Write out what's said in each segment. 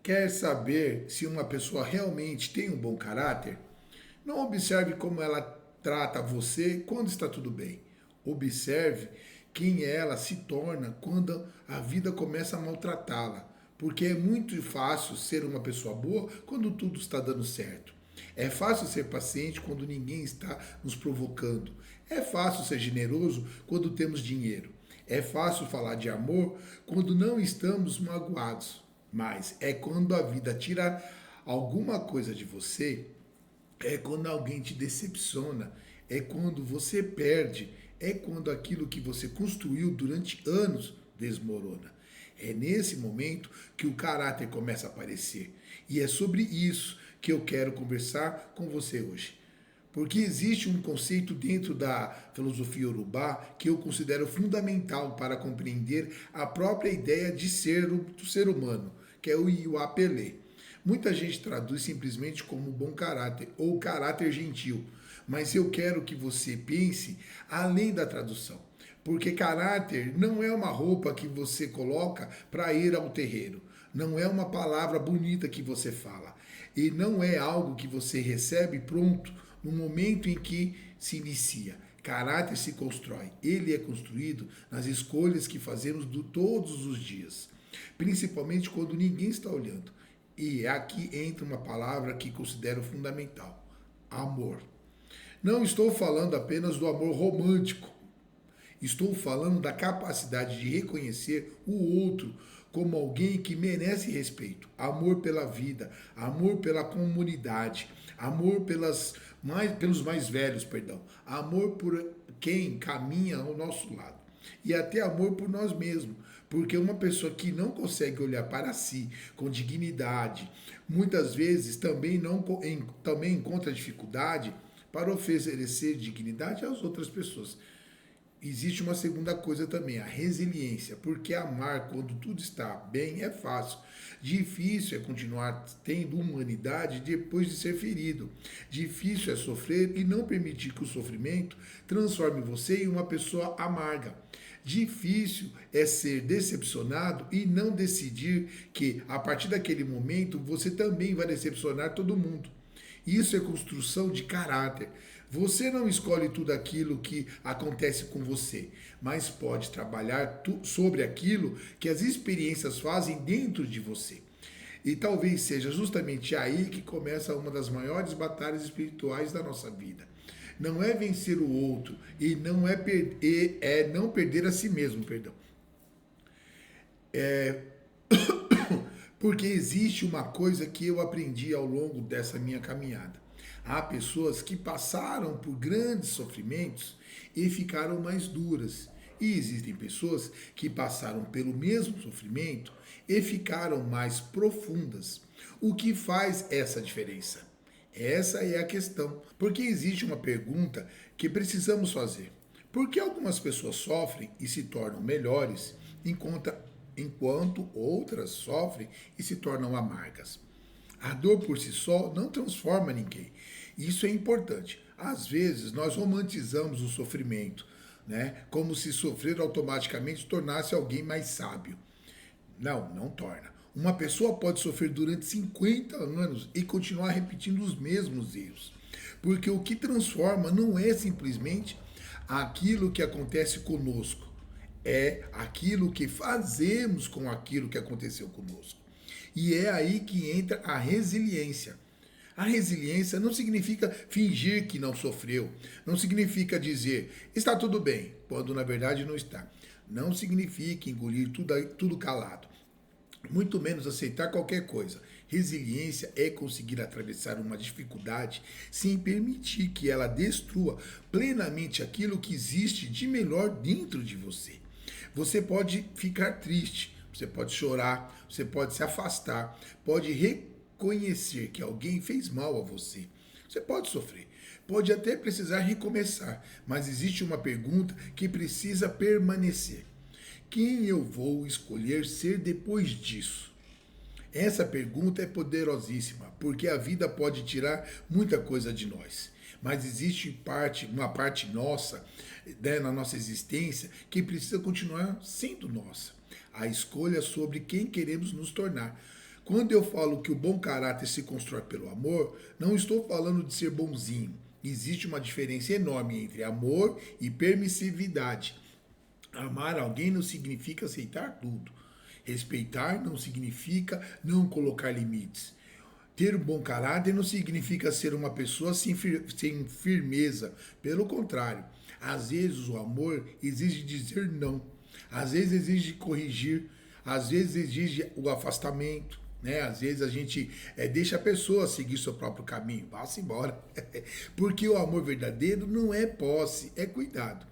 Quer saber se uma pessoa realmente tem um bom caráter? Não observe como ela trata você quando está tudo bem. Observe quem ela se torna quando a vida começa a maltratá-la. Porque é muito fácil ser uma pessoa boa quando tudo está dando certo. É fácil ser paciente quando ninguém está nos provocando. É fácil ser generoso quando temos dinheiro. É fácil falar de amor quando não estamos magoados. Mas é quando a vida tira alguma coisa de você, é quando alguém te decepciona, é quando você perde, é quando aquilo que você construiu durante anos desmorona. É nesse momento que o caráter começa a aparecer. E é sobre isso que eu quero conversar com você hoje. Porque existe um conceito dentro da filosofia Yorubá que eu considero fundamental para compreender a própria ideia de ser do ser humano, que é o Iwapelê. Muita gente traduz simplesmente como bom caráter ou caráter gentil, mas eu quero que você pense além da tradução. Porque caráter não é uma roupa que você coloca para ir ao terreiro. Não é uma palavra bonita que você fala. E não é algo que você recebe pronto no momento em que se inicia. Caráter se constrói. Ele é construído nas escolhas que fazemos todos os dias. Principalmente quando ninguém está olhando. E aqui entra uma palavra que considero fundamental: amor. Não estou falando apenas do amor romântico. Estou falando da capacidade de reconhecer o outro como alguém que merece respeito, amor pela vida, amor pela comunidade, amor pelos mais velhos, perdão, amor por quem caminha ao nosso lado e até amor por nós mesmos, porque uma pessoa que não consegue olhar para si com dignidade, muitas vezes também encontra dificuldade para oferecer dignidade às outras pessoas. Existe uma segunda coisa também, a resiliência, porque amar quando tudo está bem é fácil. Difícil é continuar tendo humanidade depois de ser ferido. Difícil é sofrer e não permitir que o sofrimento transforme você em uma pessoa amarga. Difícil é ser decepcionado e não decidir que, a partir daquele momento, você também vai decepcionar todo mundo. Isso é construção de caráter. Você não escolhe tudo aquilo que acontece com você, mas pode trabalhar sobre aquilo que as experiências fazem dentro de você. E talvez seja justamente aí que começa uma das maiores batalhas espirituais da nossa vida. Não é vencer o outro e não é não perder a si mesmo, perdão. Porque existe uma coisa que eu aprendi ao longo dessa minha caminhada. Há pessoas que passaram por grandes sofrimentos e ficaram mais duras. E existem pessoas que passaram pelo mesmo sofrimento e ficaram mais profundas. O que faz essa diferença? Essa é a questão. Porque existe uma pergunta que precisamos fazer. Por que algumas pessoas sofrem e se tornam melhores, enquanto outras sofrem e se tornam amargas? A dor por si só não transforma ninguém. Isso é importante. Às vezes nós romantizamos o sofrimento, né? Como se sofrer automaticamente tornasse alguém mais sábio. Não, não torna. Uma pessoa pode sofrer durante 50 anos e continuar repetindo os mesmos erros. Porque o que transforma não é simplesmente aquilo que acontece conosco, é aquilo que fazemos com aquilo que aconteceu conosco. E é aí que entra a resiliência. A resiliência não significa fingir que não sofreu, não significa dizer está tudo bem, quando na verdade não está. Não significa engolir tudo calado, muito menos aceitar qualquer coisa. Resiliência é conseguir atravessar uma dificuldade sem permitir que ela destrua plenamente aquilo que existe de melhor dentro de você. Você pode ficar triste, você pode chorar, você pode se afastar, pode reconhecer que alguém fez mal a você. Você pode sofrer, pode até precisar recomeçar, mas existe uma pergunta que precisa permanecer: quem eu vou escolher ser depois disso? Essa pergunta é poderosíssima, porque a vida pode tirar muita coisa de nós. Mas existe uma parte nossa, né, na nossa existência, que precisa continuar sendo nossa. A escolha sobre quem queremos nos tornar. Quando eu falo que o bom caráter se constrói pelo amor, não estou falando de ser bonzinho. Existe uma diferença enorme entre amor e permissividade. Amar alguém não significa aceitar tudo. Respeitar não significa não colocar limites. Ter um bom caráter não significa ser uma pessoa sem firmeza. Pelo contrário, às vezes o amor exige dizer não. Às vezes exige corrigir. Às vezes exige o afastamento. Né? Às vezes a gente deixa a pessoa seguir seu próprio caminho. Vá-se embora. Porque o amor verdadeiro não é posse, é cuidado.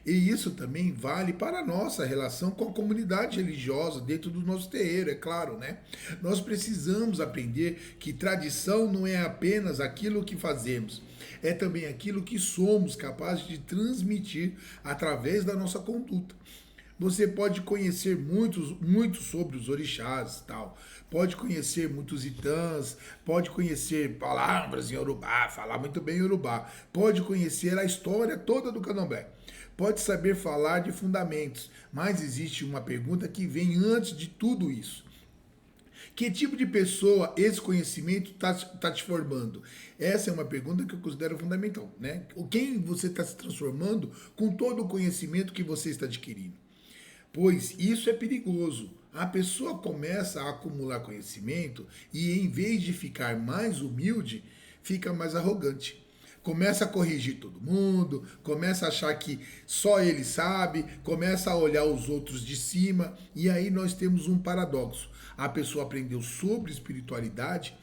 E isso também vale para a nossa relação com a comunidade religiosa dentro do nosso terreiro, é claro, né? Nós precisamos aprender que tradição não é apenas aquilo que fazemos, é também aquilo que somos capazes de transmitir através da nossa conduta. Você pode conhecer muito sobre os orixás, tal. Pode conhecer muitos itãs, pode conhecer palavras em Yorubá, falar muito bem Yorubá, pode conhecer a história toda do Candomblé, pode saber falar de fundamentos, mas existe uma pergunta que vem antes de tudo isso. Que tipo de pessoa esse conhecimento está te formando? Essa é uma pergunta que eu considero fundamental, né? Quem você está se transformando com todo o conhecimento que você está adquirindo? Pois isso é perigoso. A pessoa começa a acumular conhecimento e, em vez de ficar mais humilde, fica mais arrogante. Começa a corrigir todo mundo, começa a achar que só ele sabe, começa a olhar os outros de cima, e aí nós temos um paradoxo. A pessoa aprendeu sobre espiritualidade,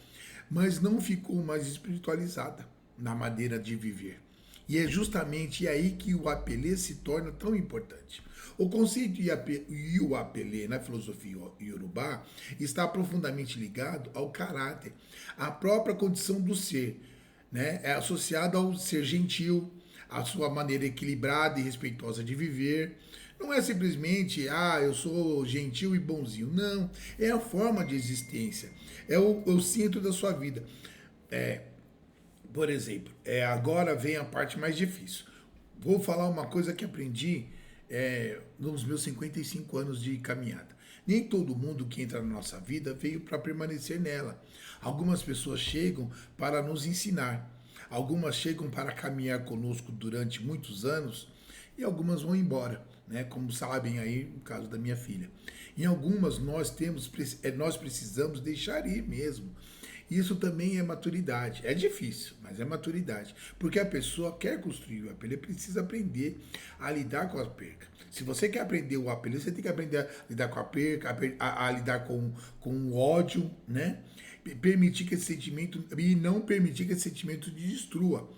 mas não ficou mais espiritualizada na maneira de viver. E é justamente aí que o apelê se torna tão importante. O conceito e o apelê na filosofia iorubá está profundamente ligado ao caráter, à própria condição do ser, né? É associado ao ser gentil, à sua maneira equilibrada e respeitosa de viver. Não é simplesmente, eu sou gentil e bonzinho. Não, é a forma de existência, é o centro da sua vida. Por exemplo, agora vem a parte mais difícil. Vou falar uma coisa que aprendi nos meus 55 anos de caminhada. Nem todo mundo que entra na nossa vida veio para permanecer nela. Algumas pessoas chegam para nos ensinar. Algumas chegam para caminhar conosco durante muitos anos e algumas vão embora, né? Como sabem aí, no caso da minha filha. Em algumas nós precisamos deixar ir mesmo. Isso também é maturidade. É difícil, mas é maturidade. Porque a pessoa quer construir o apelo, precisa aprender a lidar com a perca. Se você quer aprender o apelo, você tem que aprender a lidar com a perca, a lidar com o ódio, né? Permitir que esse sentimento, e não permitir que esse sentimento te destrua.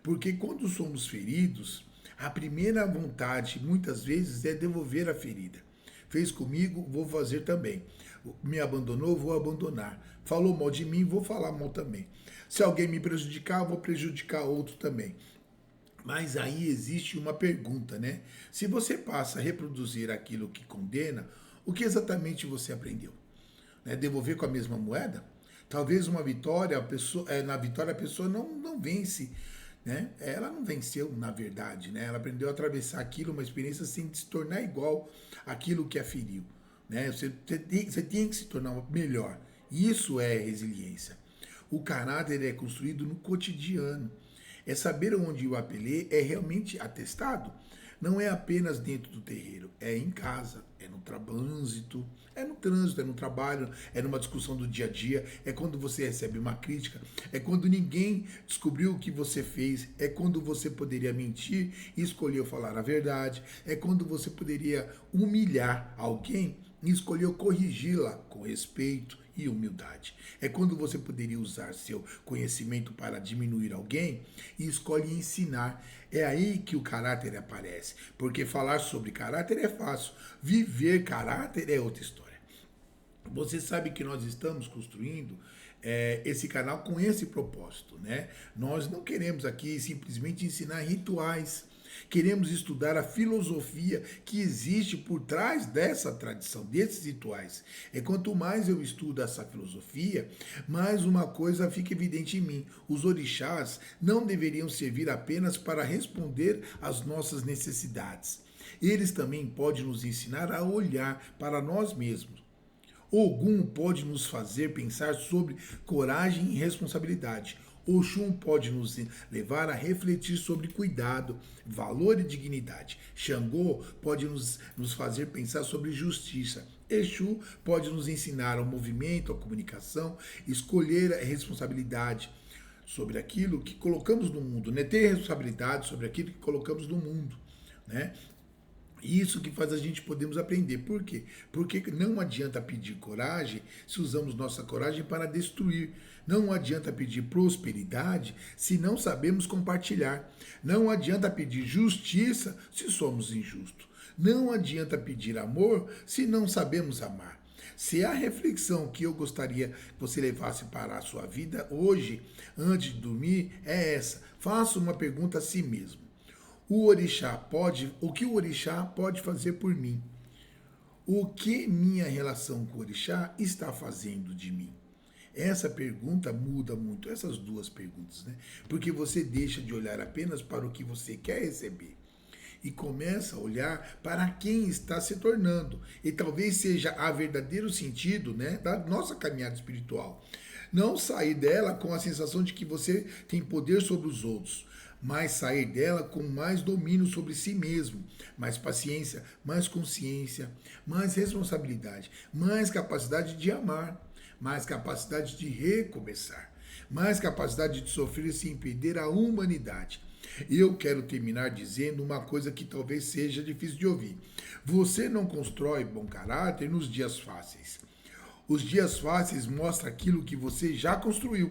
Porque quando somos feridos, a primeira vontade, muitas vezes, é devolver a ferida. Fez comigo, vou fazer também. Me abandonou, vou abandonar. Falou mal de mim, vou falar mal também. Se alguém me prejudicar, vou prejudicar outro também. Mas aí existe uma pergunta, né? Se você passa a reproduzir aquilo que condena, o que exatamente você aprendeu? Né? Devolver com a mesma moeda? Talvez uma vitória, na vitória a pessoa não vence, né? Ela não venceu, na verdade, né? Ela aprendeu a atravessar aquilo, uma experiência sem se tornar igual àquilo que a feriu. Né? Você tem que se tornar melhor. Isso é resiliência. O caráter é construído no cotidiano. É saber onde o apelê é realmente atestado. Não é apenas dentro do terreiro, é em casa, é no trânsito, é no trabalho, é numa discussão do dia a dia, é quando você recebe uma crítica, é quando ninguém descobriu o que você fez, é quando você poderia mentir e escolheu falar a verdade, é quando você poderia humilhar alguém e escolheu corrigi-la com respeito e humildade. É quando você poderia usar seu conhecimento para diminuir alguém e escolhe ensinar. É aí que o caráter aparece. Porque falar sobre caráter é fácil. Viver caráter é outra história. Você sabe que nós estamos construindo esse canal com esse propósito, né? Nós não queremos aqui simplesmente ensinar rituais. Queremos estudar a filosofia que existe por trás dessa tradição, desses rituais. Quanto mais eu estudo essa filosofia, mais uma coisa fica evidente em mim. Os orixás não deveriam servir apenas para responder às nossas necessidades. Eles também podem nos ensinar a olhar para nós mesmos. Ogum pode nos fazer pensar sobre coragem e responsabilidade. Oxum pode nos levar a refletir sobre cuidado, valor e dignidade. Xangô pode nos fazer pensar sobre justiça. Exu pode nos ensinar ao movimento, à comunicação, escolher a responsabilidade sobre aquilo que colocamos no mundo, né? Ter responsabilidade sobre aquilo que colocamos no mundo, né? Isso que faz a gente podermos aprender. Por quê? Porque não adianta pedir coragem se usamos nossa coragem para destruir. Não adianta pedir prosperidade se não sabemos compartilhar. Não adianta pedir justiça se somos injustos. Não adianta pedir amor se não sabemos amar. Se a reflexão que eu gostaria que você levasse para a sua vida hoje, antes de dormir, é essa. Faça uma pergunta a si mesmo. O que o orixá pode fazer por mim? O que minha relação com o orixá está fazendo de mim? Essa pergunta muda muito, essas duas perguntas, né? Porque você deixa de olhar apenas para o que você quer receber e começa a olhar para quem está se tornando. E talvez seja a verdadeiro sentido, né, da nossa caminhada espiritual. Não sair dela com a sensação de que você tem poder sobre os outros, mas sair dela com mais domínio sobre si mesmo, mais paciência, mais consciência, mais responsabilidade, mais capacidade de amar, mais capacidade de recomeçar, mais capacidade de sofrer sem perder a humanidade. E eu quero terminar dizendo uma coisa que talvez seja difícil de ouvir. Você não constrói bom caráter nos dias fáceis. Os dias fáceis mostram aquilo que você já construiu.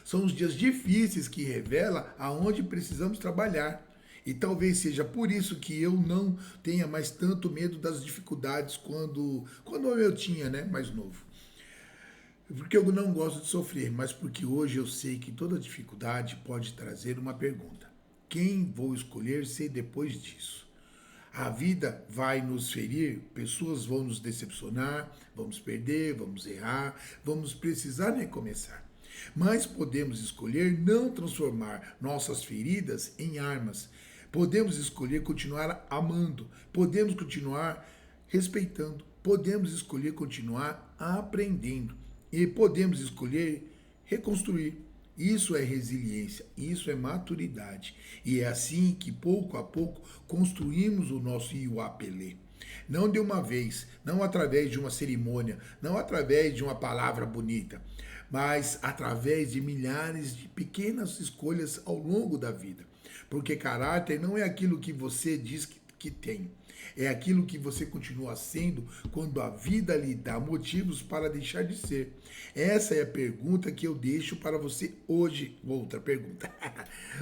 São os dias difíceis que revelam aonde precisamos trabalhar. E talvez seja por isso que eu não tenha mais tanto medo das dificuldades quando eu tinha, né, mais novo. Porque eu não gosto de sofrer, mas porque hoje eu sei que toda dificuldade pode trazer uma pergunta. Quem vou escolher ser depois disso? A vida vai nos ferir, pessoas vão nos decepcionar, vamos perder, vamos errar, vamos precisar recomeçar. Mas podemos escolher não transformar nossas feridas em armas. Podemos escolher continuar amando, podemos continuar respeitando, podemos escolher continuar aprendendo e podemos escolher reconstruir. Isso é resiliência, isso é maturidade. E é assim que, pouco a pouco, construímos o nosso Iuapelê. Não de uma vez, não através de uma cerimônia, não através de uma palavra bonita, mas através de milhares de pequenas escolhas ao longo da vida. Porque caráter não é aquilo que você diz que tem. É aquilo que você continua sendo quando a vida lhe dá motivos para deixar de ser. Essa é a pergunta que eu deixo para você hoje. Outra pergunta.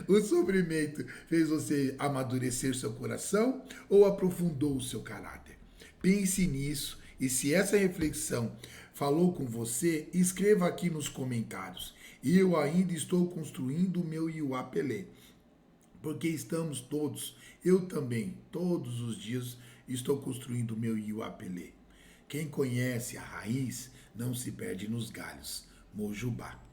O sofrimento fez você amadurecer seu coração ou aprofundou o seu caráter? Pense nisso e se essa reflexão falou com você, escreva aqui nos comentários. Eu ainda estou construindo o meu Iuapelê. Porque estamos todos, eu também, todos os dias estou construindo o meu Iuapelê. Quem conhece a raiz não se perde nos galhos. Mojubá.